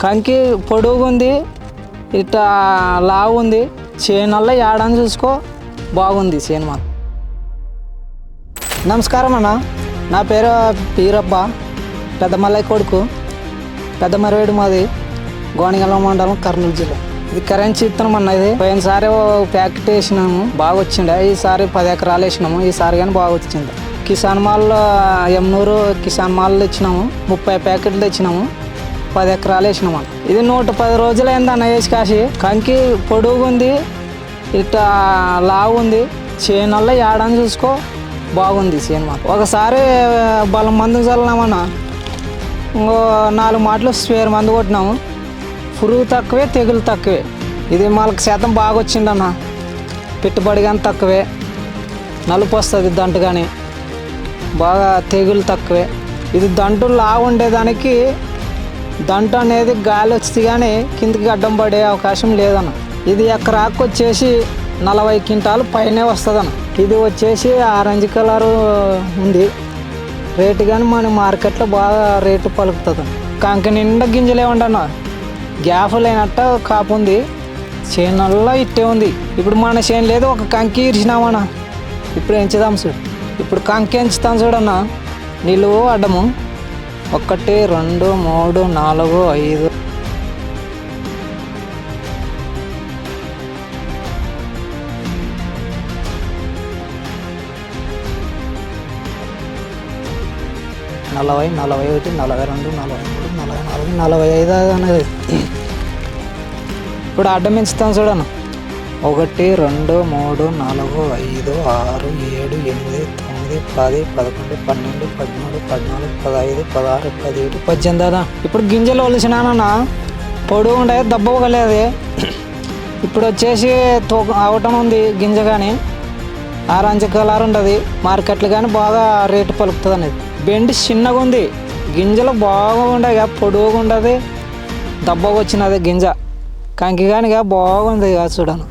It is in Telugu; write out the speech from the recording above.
కంకి పొడుగుంది, ఇట్లా లావు ఉంది. చేనల్లా ఏడని చూసుకో, బాగుంది చేను మాకు. నమస్కారం అన్న, నా పేరు పీరప్ప, పెద్ద మల్లయ్య కొడుకు, పెద్ద మరవేడు మాది, గోనిగల మండలం, కర్నూలు జిల్లా. ఇది కరెన్సీ ఇత్తనం అన్న. ఇది పోయినసారి ప్యాకెట్ వేసినాము, బాగా వచ్చిండే. ఈసారి 10 ఎకరాలు వేసినాము, ఈసారి కానీ బాగా వచ్చింది. కిసాన్ మాల్ ఎమ్నూరు కిసాన్ మాల్ తెచ్చినాము, 30 ప్యాకెట్లు తెచ్చినాము, 10 ఎకరాలు వేసినాము. ఇది 110 రోజులు అయింది అన్న వేసి కాసి. కంకి పొడుగుంది, ఇట్లా లావు ఉంది. చేనల్లా ఏడని చూసుకో, బాగుంది చేను మాకు. ఒకసారి బలం మందు చల్లినామన్న, ఇంకో 4 మాటలు స్పేర్ మందు కొట్టినాము. పురుగు తక్కువే, తెగులు తక్కువే. ఇది మనకు శాతం బాగా వచ్చిందన్న. పెట్టుబడి కానీ తక్కువే, నలుపు వస్తుంది దంటు కానీ, బాగా తెగులు తక్కువే. ఇది దంటు లావు ఉండేదానికి, దంటు అనేది గాలి వచ్చి కానీ కిందికి అడ్డం పడే అవకాశం లేదన్న. ఇది ఎకరాకు వచ్చేసి 40 క్వింటాలు పైనే వస్తుందన్న. ఇది వచ్చేసి ఆరెంజ్ కలరు ఉంది. రేటు కానీ మన మార్కెట్లో బాగా రేటు పలుకుతుంది. కంకి నిండా గింజలే ఉండన్న, గ్యాప్ లేనట్టు కాపు ఉంది. చేనుల్లో ఇట్టే ఉంది. ఇప్పుడు మన చేను లేదు, ఒక కంకి ఇరిచినామన్న. ఇప్పుడు ఎంచుదాం చూడు. ఇప్పుడు కంకి ఎంచుతాం చూడన్న. నిలువు అడ్డము 1 2 3 4 5 40 41 42 43 44 45 అనేది. ఇప్పుడు అడ్డం పెంచుతాం చూడను. 1 2 3 4 5 6 7 8 9 10 11 12 13 14 15 16 17 18 అదా. ఇప్పుడు గింజలు ఒలిసినానన్న, పొడుగు ఉండే దబ్బగలేదు. ఇప్పుడు వచ్చేసి అవటం ఉంది గింజ కానీ, ఆరెంజ్ కలర్ ఉంటుంది. మార్కెట్లు కానీ బాగా రేటు పలుకుతుంది అనేది. బెండి చిన్నగా ఉంది, గింజలు బాగుండే, పొడుగుగా ఉండదు, దబ్బగా వచ్చినది గింజ. కంకి కానీ బాగుంది చూడను.